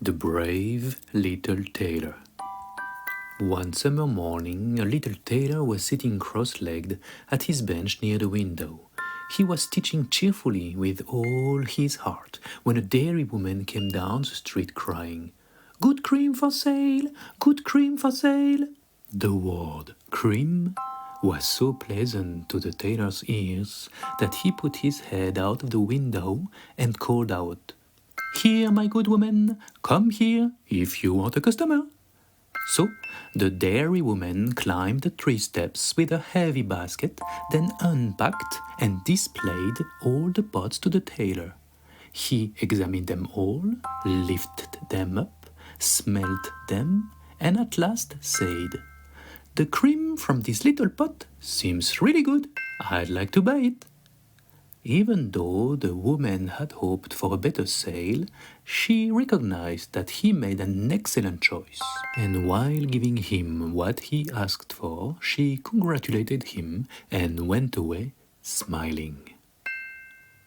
The Brave Little Tailor. One summer morning, a little tailor was sitting cross-legged at his bench near the window. He was stitching cheerfully with all his heart when a dairy woman came down the street crying, "Good cream for sale! Good cream for sale!" The word cream was so pleasant to the tailor's ears that he put his head out of the window and called out, "Here, my good woman, come here if you want a customer." So the dairy woman climbed the 3 steps with a heavy basket, then unpacked and displayed all the pots to the tailor. He examined them all, lifted them up, smelled them, and at last said, "The cream from this little pot seems really good. I'd like to buy it." Even though the woman had hoped for a better sale, she recognized that he made an excellent choice. And while giving him what he asked for, she congratulated him and went away, smiling.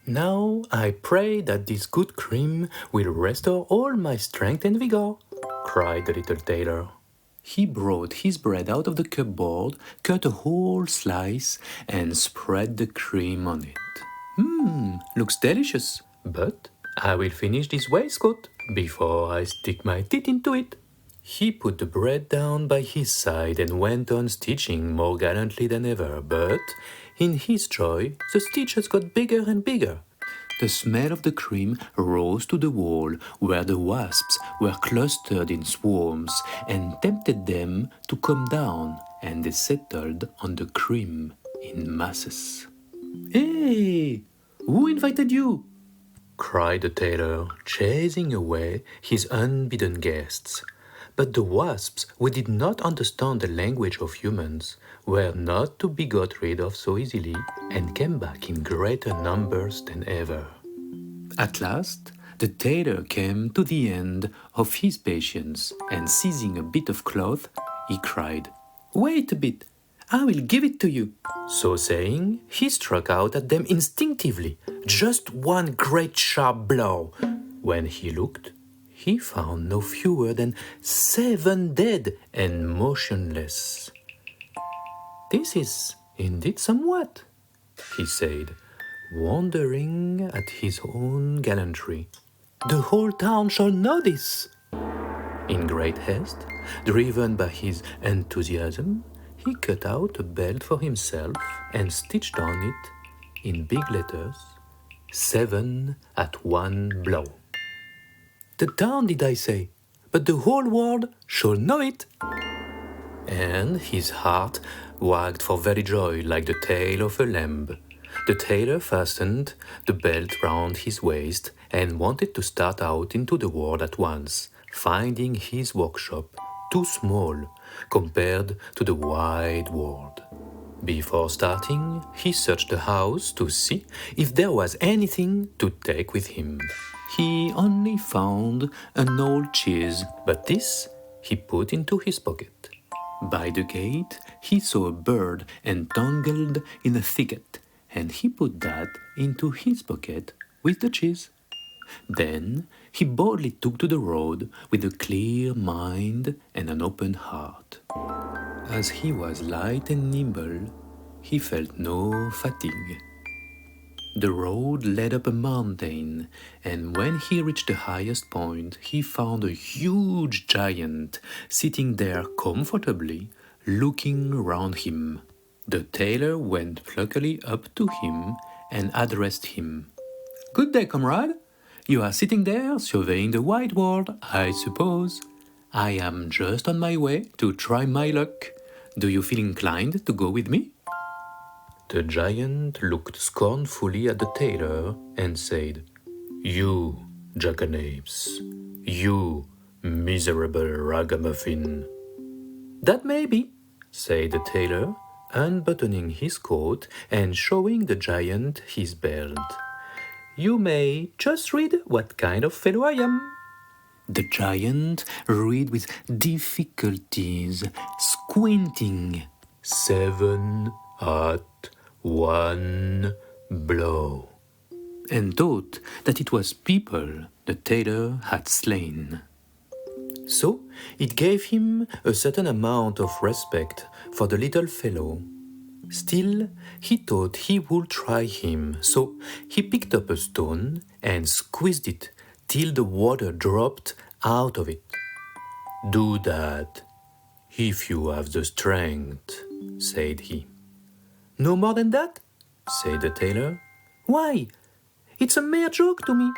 "Now I pray that this good cream will restore all my strength and vigor," cried the little tailor. He brought his bread out of the cupboard, cut a whole slice, and spread the cream on it. Looks delicious, but I will finish this waistcoat before I stick my teeth into it." He put the bread down by his side and went on stitching more gallantly than ever, but in his joy, the stitches got bigger and bigger. The smell of the cream rose to the wall where the wasps were clustered in swarms and tempted them to come down, and they settled on the cream in masses. "Hey! Who invited you?" cried the tailor, chasing away his unbidden guests. But the wasps, who did not understand the language of humans, were not to be got rid of so easily and came back in greater numbers than ever. At last, the tailor came to the end of his patience, and seizing a bit of cloth, he cried, "Wait a bit! I will give it to you." So saying, he struck out at them instinctively, just one great sharp blow. When he looked, he found no fewer than 7 dead and motionless. "This is indeed somewhat," he said, wondering at his own gallantry. "The whole town shall know this." In great haste, driven by his enthusiasm, he cut out a belt for himself and stitched on it, in big letters, 7 at one blow. "The town, did I say? But the whole world shall know it." And his heart wagged for very joy like the tail of a lamb. The tailor fastened the belt round his waist and wanted to start out into the world at once, finding his workshop too small compared to the wide world. Before starting, he searched the house to see if there was anything to take with him. He only found an old cheese, but this he put into his pocket. By the gate, he saw a bird entangled in a thicket, and he put that into his pocket with the cheese. Then he boldly took to the road with a clear mind and an open heart. As he was light and nimble, he felt no fatigue. The road led up a mountain, and when he reached the highest point, he found a huge giant sitting there comfortably, looking round him. The tailor went pluckily up to him and addressed him. "Good day, comrade. You are sitting there surveying the wide world, I suppose. I am just on my way to try my luck. Do you feel inclined to go with me?" The giant looked scornfully at the tailor and said, "You, jackanapes, you miserable ragamuffin." "That may be," said the tailor, unbuttoning his coat and showing the giant his belt. "You may just read what kind of fellow I am." The giant read with difficulties, squinting, 7 at one blow, and thought that it was people the tailor had slain. So it gave him a certain amount of respect for the little fellow. Still, he thought he would try him, so he picked up a stone and squeezed it till the water dropped out of it. "Do that, if you have the strength," said he. "No more than that?" said the tailor. "Why, it's a mere joke to me."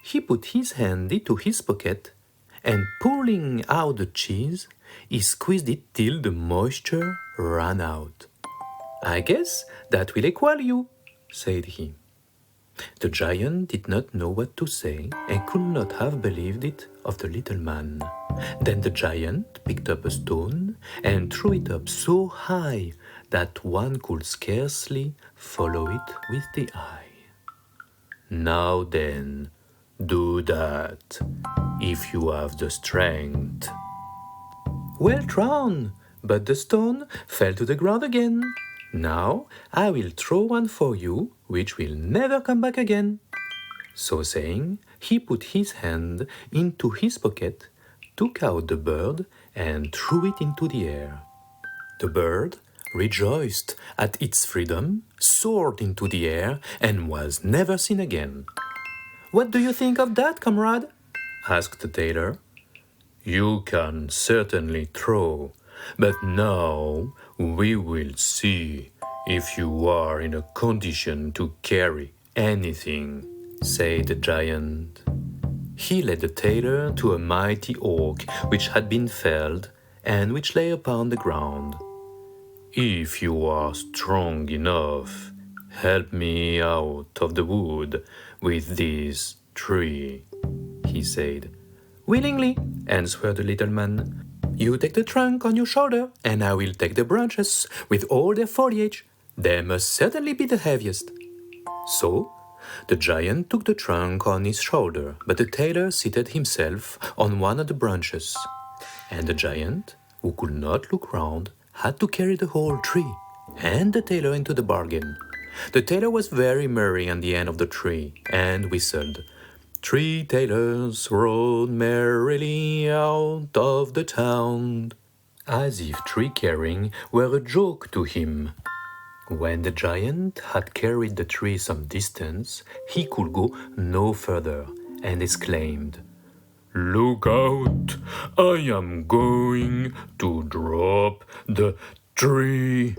He put his hand into his pocket, and pulling out the cheese, he squeezed it till the moisture ran out. "I guess that will equal you," said he. The giant did not know what to say and could not have believed it of the little man. Then the giant picked up a stone and threw it up so high that one could scarcely follow it with the eye. "Now then, do that, if you have the strength." "Well drawn, but the stone fell to the ground again. Now I will throw one for you, which will never come back again." So saying, he put his hand into his pocket, took out the bird, and threw it into the air. The bird rejoiced at its freedom, soared into the air, and was never seen again. "What do you think of that, comrade?" asked the tailor. "You can certainly throw, but now we will see if you are in a condition to carry anything," said the giant. He led the tailor to a mighty oak which had been felled and which lay upon the ground. "If you are strong enough, help me out of the wood with this tree," he said. "Willingly," answered the little man. "You take the trunk on your shoulder, and I will take the branches with all their foliage. They must certainly be the heaviest." So the giant took the trunk on his shoulder, but the tailor seated himself on one of the branches. And the giant, who could not look round, had to carry the whole tree, and the tailor into the bargain. The tailor was very merry on the end of the tree, and whistled. "Three tailors rode merrily out of the town," as if tree carrying were a joke to him. When the giant had carried the tree some distance, he could go no further, and exclaimed, "Look out! I am going to drop the tree."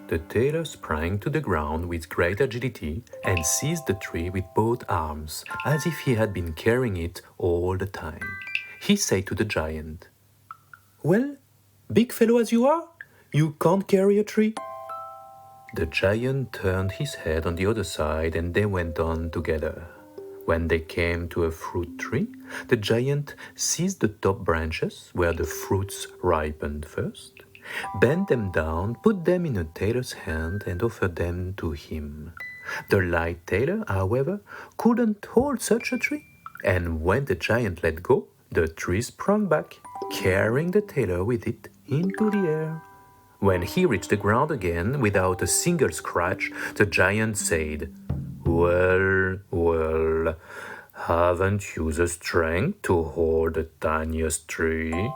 The tailor sprang to the ground with great agility and seized the tree with both arms, as if he had been carrying it all the time. He said to the giant, "Well, big fellow as you are, you can't carry a tree." The giant turned his head on the other side, and they went on together. When they came to a fruit tree, the giant seized the top branches where the fruits ripened first, bent them down, put them in a tailor's hand, and offered them to him. The light tailor, however, couldn't hold such a tree, and when the giant let go, the tree sprung back, carrying the tailor with it into the air. When he reached the ground again without a single scratch, the giant said, "Well, well, haven't you the strength to hold the tiniest tree?"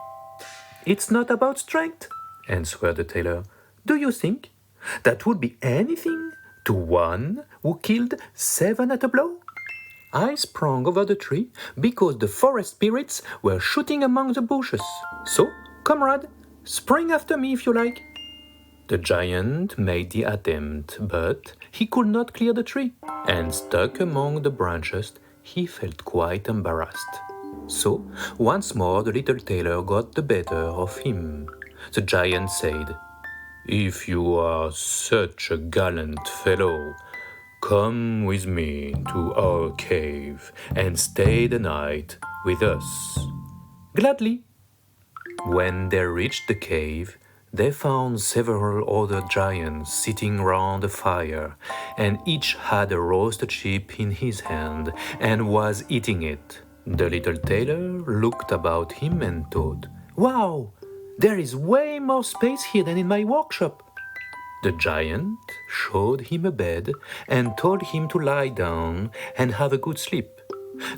"It's not about strength," answered the tailor. "Do you think that would be anything to one who killed 7 at a blow? I sprang over the tree because the forest spirits were shooting among the bushes. So, comrade, spring after me if you like." The giant made the attempt, but he could not clear the tree, and stuck among the branches, he felt quite embarrassed. So, once more the little tailor got the better of him. The giant said, "If you are such a gallant fellow, come with me to our cave and stay the night with us." "Gladly." When they reached the cave, they found several other giants sitting round a fire, and each had a roasted sheep in his hand and was eating it. The little tailor looked about him and thought, "Wow, there is way more space here than in my workshop." The giant showed him a bed and told him to lie down and have a good sleep.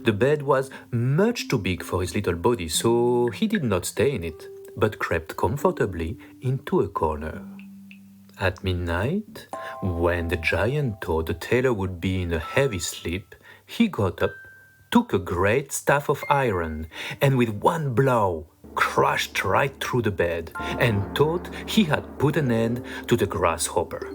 The bed was much too big for his little body, so he did not stay in it, but crept comfortably into a corner. At midnight, when the giant thought the tailor would be in a heavy sleep, he got up, took a great staff of iron, and with one blow crashed right through the bed, and thought he had put an end to the grasshopper.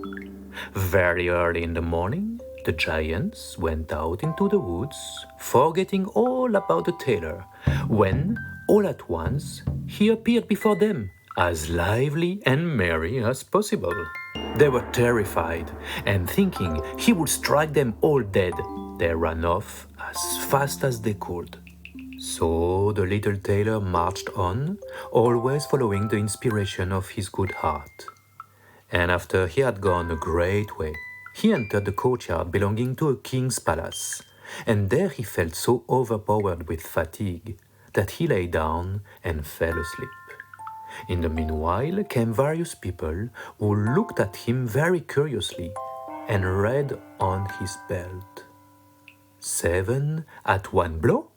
Very early in the morning, the giants went out into the woods, forgetting all about the tailor, when, all at once, he appeared before them, as lively and merry as possible. They were terrified, and thinking he would strike them all dead, they ran off as fast as they could. So the little tailor marched on, always following the inspiration of his good heart. And after he had gone a great way, he entered the courtyard belonging to a king's palace, and there he felt so overpowered with fatigue that he lay down and fell asleep. In the meanwhile came various people who looked at him very curiously and read on his belt, 7 at one blow?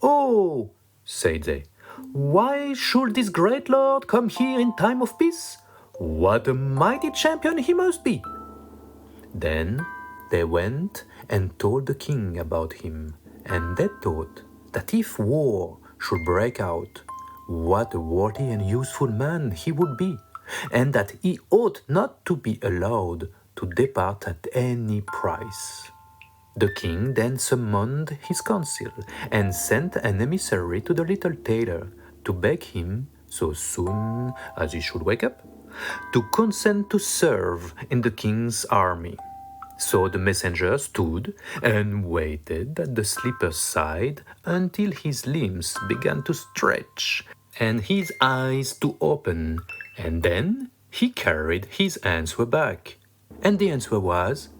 "Oh," said they, "why should this great lord come here in time of peace? What a mighty champion he must be!" Then they went and told the king about him, and they thought that if war should break out, what a worthy and useful man he would be, and that he ought not to be allowed to depart at any price. The king then summoned his council and sent an emissary to the little tailor to beg him, so soon as he should wake up, to consent to serve in the king's army. So the messenger stood and waited at the sleeper's side until his limbs began to stretch and his eyes to open, and then he carried his answer back. And the answer was,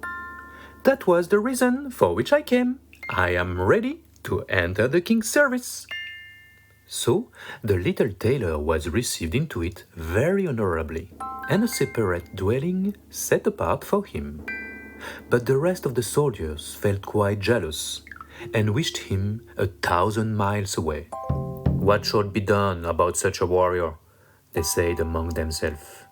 "That was the reason for which I came. I am ready to enter the king's service." So the little tailor was received into it very honorably, and a separate dwelling set apart for him. But the rest of the soldiers felt quite jealous, and wished him 1,000 miles away. "What should be done about such a warrior?" they said among themselves.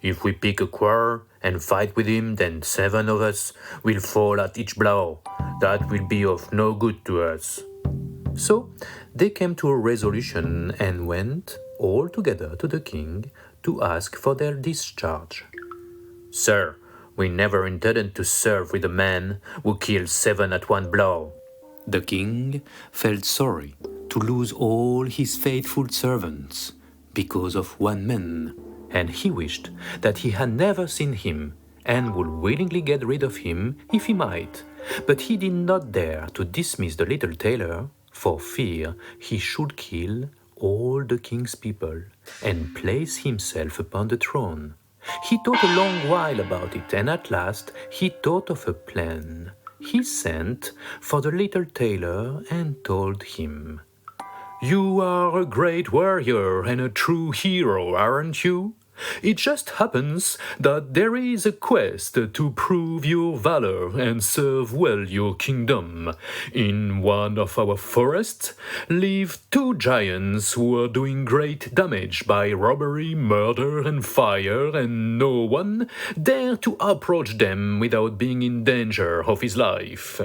"If we pick a quarrel and fight with him, then 7 of us will fall at each blow. That will be of no good to us." So they came to a resolution and went all together to the king to ask for their discharge. "Sir, we never intended to serve with a man who kills 7 at one blow." The king felt sorry to lose all his faithful servants because of one man, and he wished that he had never seen him and would willingly get rid of him if he might, but he did not dare to dismiss the little tailor for fear he should kill all the king's people and place himself upon the throne. He thought a long while about it, and at last he thought of a plan. He sent for the little tailor and told him, "You are a great warrior and a true hero, aren't you? It just happens that there is a quest to prove your valor and serve well your kingdom. In one of our forests live 2 giants who are doing great damage by robbery, murder, and fire, and no one dare to approach them without being in danger of his life.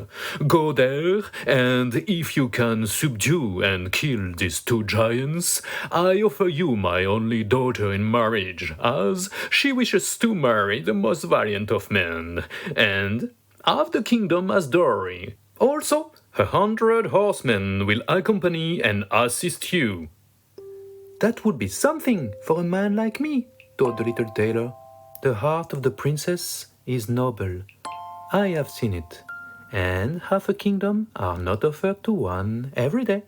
Go there, and if you can subdue and kill these 2 giants, I offer you my only daughter in marriage, as she wishes to marry the most valiant of men, and have the kingdom as dowry. Also, 100 horsemen will accompany and assist you." "That would be something for a man like me," thought the little tailor. "The heart of the princess is noble. I have seen it, and half a kingdom are not offered to one every day."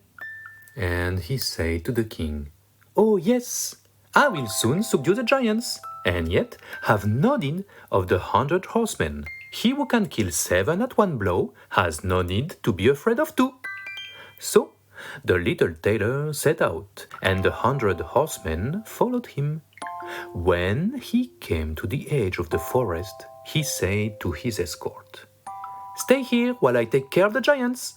And he said to the king, "Oh yes, I will soon subdue the giants, and yet have no need of the 100 horsemen. He who can kill 7 at one blow has no need to be afraid of 2. So the little tailor set out, and the 100 horsemen followed him. When he came to the edge of the forest, he said to his escort, Stay here while I take care of the giants."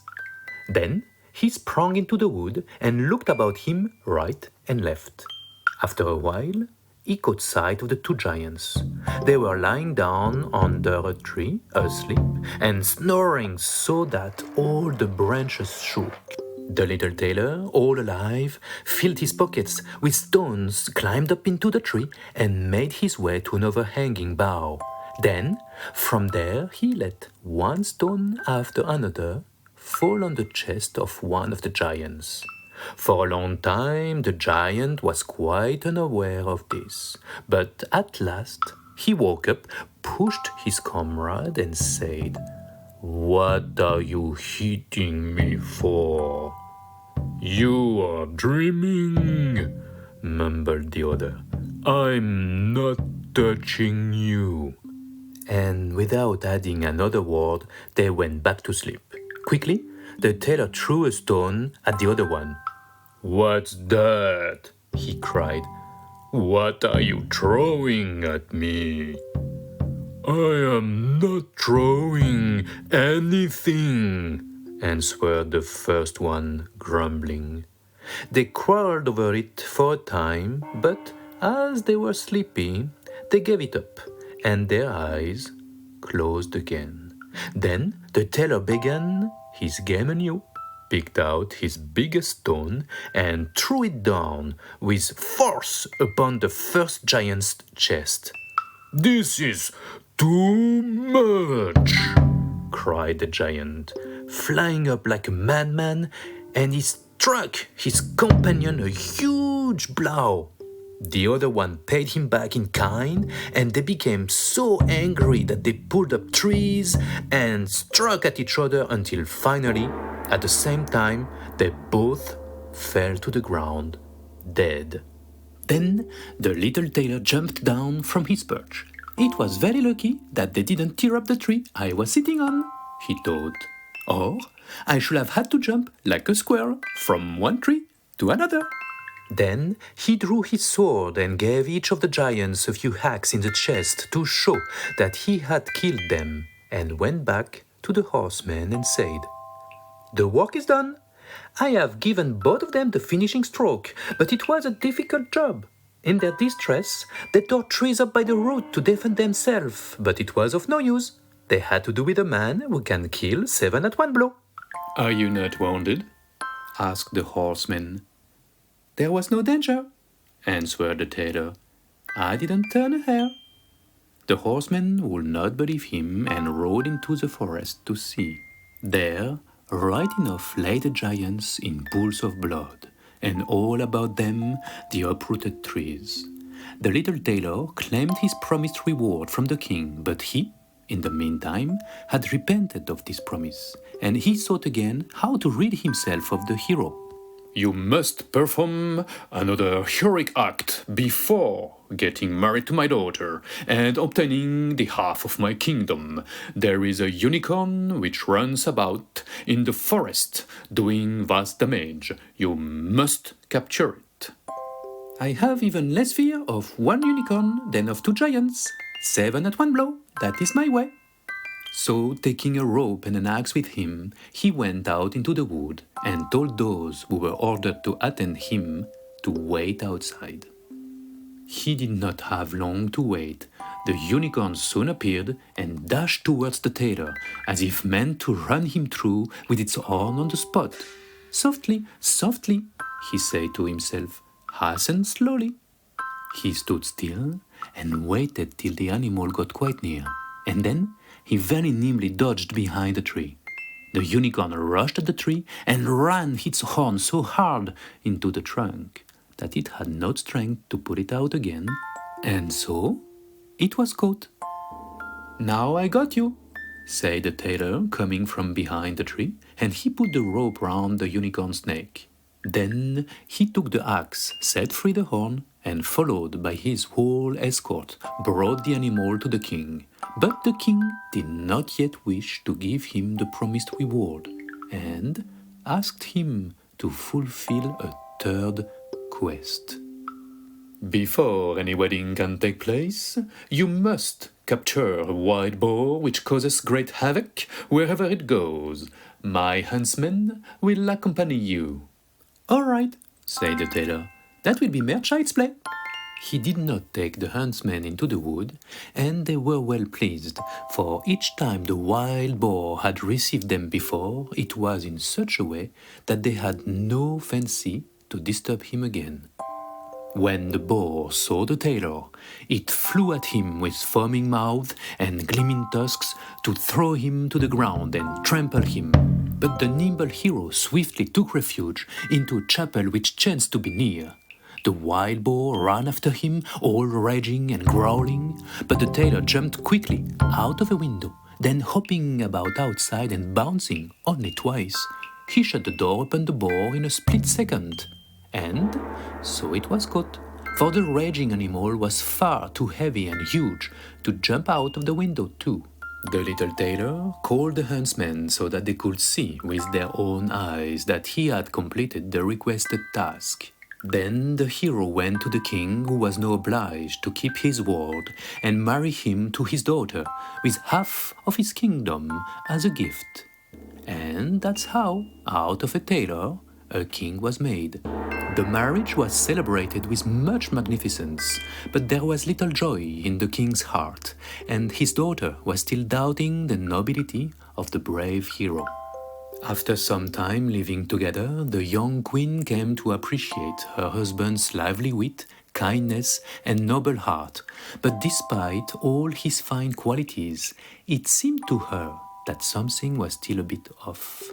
Then he sprang into the wood and looked about him right and left. After a while, he caught sight of the two giants. They were lying down under a tree, asleep, and snoring so that all the branches shook. The little tailor, all alive, filled his pockets with stones, climbed up into the tree, and made his way to an overhanging bough. Then, from there, he let one stone after another fall on the chest of one of the giants. For a long time, the giant was quite unaware of this, but at last he woke up, pushed his comrade, and said, "What are you hitting me for?" "You are dreaming," mumbled the other. "I'm not touching you." And without adding another word, they went back to sleep. Quickly, the tailor threw a stone at the other one. "What's that?" he cried. "What are you throwing at me?" "I am not throwing anything," answered the first one, grumbling. They quarreled over it for a time, but as they were sleepy, they gave it up, and their eyes closed again. Then the tailor began his game anew, picked out his biggest stone, and threw it down with force upon the first giant's chest. "This is too much!" cried the giant, flying up like a madman, and he struck his companion a huge blow. The other one paid him back in kind, and they became so angry that they pulled up trees and struck at each other until finally, at the same time, they both fell to the ground, dead. Then the little tailor jumped down from his perch. "It was very lucky that they didn't tear up the tree I was sitting on," he thought. "Or I should have had to jump like a squirrel from one tree to another." Then he drew his sword and gave each of the giants a few hacks in the chest to show that he had killed them, and went back to the horsemen and said, "The work is done. I have given both of them the finishing stroke, but it was a difficult job. In their distress, they tore trees up by the root to defend themselves, but it was of no use. They had to do with a man who can kill 7 at one blow." "Are you not wounded?" asked the horseman. "There was no danger," answered the tailor. "I didn't turn a hair." The horseman would not believe him and rode into the forest to see. There, right enough lay the giants in pools of blood, and all about them the uprooted trees. The little tailor claimed his promised reward from the king, but he, in the meantime, had repented of this promise, and he sought again how to rid himself of the hero. "You must perform another heroic act before getting married to my daughter and obtaining the half of my kingdom. There is a unicorn which runs about in the forest doing vast damage. You must capture it." "I have even less fear of one unicorn than of 2 giants. 7 at one blow, that is my way." So, taking a rope and an axe with him, he went out into the wood and told those who were ordered to attend him to wait outside. He did not have long to wait. The unicorn soon appeared and dashed towards the tailor, as if meant to run him through with its horn on the spot. "Softly, softly," he said to himself, "hasten slowly." He stood still and waited till the animal got quite near, and then he very nimbly dodged behind a tree. The unicorn rushed at the tree and ran its horn so hard into the trunk that it had not strength to put it out again, and so it was caught. "Now I got you," said the tailor, coming from behind the tree, and he put the rope round the unicorn's neck. Then he took the axe, set free the horn, and followed by his whole escort, brought the animal to the king. But the king did not yet wish to give him the promised reward, and asked him to fulfill a third quest. "Before any wedding can take place, you must capture a wild boar which causes great havoc wherever it goes. My huntsmen will accompany you." "All right," said the tailor. "That will be mere child's play." He did not take the huntsmen into the wood, and they were well pleased, for each time the wild boar had received them before, it was in such a way that they had no fancy to disturb him again. When the boar saw the tailor, it flew at him with foaming mouth and gleaming tusks to throw him to the ground and trample him. But the nimble hero swiftly took refuge into a chapel which chanced to be near. The wild boar ran after him, all raging and growling, but the tailor jumped quickly out of a window, then hopping about outside and bouncing only twice. He shut the door upon the boar in a split second. And so it was caught, for the raging animal was far too heavy and huge to jump out of the window too. The little tailor called the huntsmen so that they could see with their own eyes that he had completed the requested task. Then the hero went to the king, who was now obliged to keep his word and marry him to his daughter, with half of his kingdom as a gift. And that's how, out of a tailor, a king was made. The marriage was celebrated with much magnificence, but there was little joy in the king's heart, and his daughter was still doubting the nobility of the brave hero. After some time living together, the young queen came to appreciate her husband's lively wit, kindness, and noble heart, but despite all his fine qualities, it seemed to her that something was still a bit off.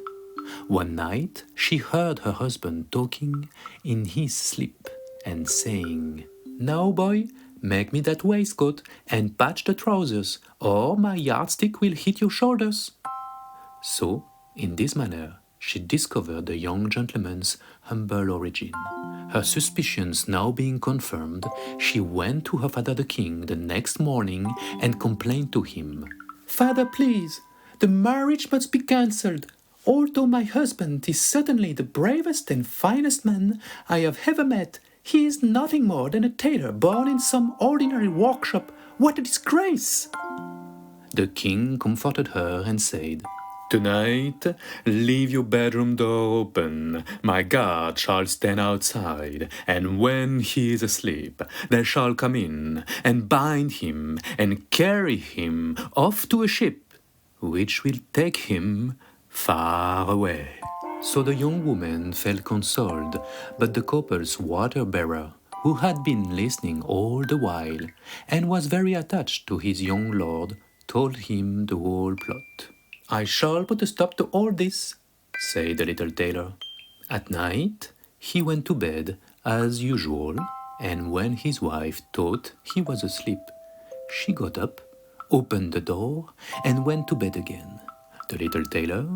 One night she heard her husband talking in his sleep and saying, "Now, boy, make me that waistcoat and patch the trousers, or my yardstick will hit your shoulders." So, in this manner, she discovered the young gentleman's humble origin. Her suspicions now being confirmed, she went to her father the king the next morning and complained to him. "Father, please, the marriage must be cancelled. Although my husband is certainly the bravest and finest man I have ever met, he is nothing more than a tailor born in some ordinary workshop. What a disgrace!" The king comforted her and said, "Tonight, leave your bedroom door open. My guard shall stand outside, and when he is asleep, they shall come in and bind him and carry him off to a ship, which will take him far away." So the young woman felt consoled, but the couple's water-bearer, who had been listening all the while and was very attached to his young lord, told him the whole plot. "I shall put a stop to all this," said the little tailor. At night he went to bed as usual, and when his wife thought he was asleep, she got up, opened the door, and went to bed again. The little tailor,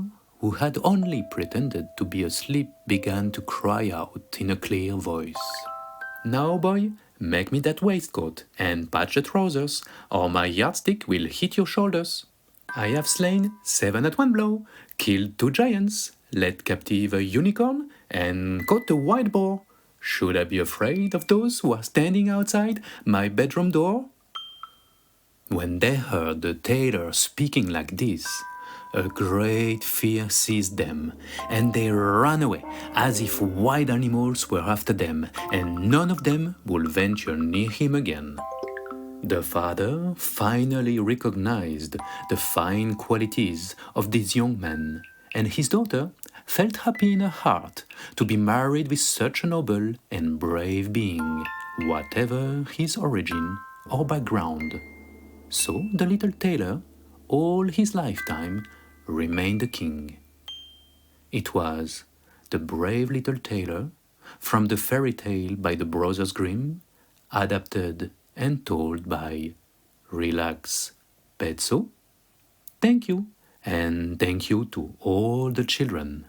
who had only pretended to be asleep, began to cry out in a clear voice, "Now, boy, make me that waistcoat and patch the trousers, or my yardstick will hit your shoulders. I have slain 7 at one blow, killed 2 giants, led captive a unicorn, and caught a wild boar. Should I be afraid of those who are standing outside my bedroom door?" When they heard the tailor speaking like this, a great fear seized them, and they ran away as if wild animals were after them, and none of them would venture near him again. The father finally recognized the fine qualities of this young man, and his daughter felt happy in her heart to be married with such a noble and brave being, whatever his origin or background. So the little tailor, all his lifetime, remained a king. It was the Brave Little Tailor from the fairy tale by the Brothers Grimm, adapted and told by Relax Petso. Thank you, and thank you to all the children.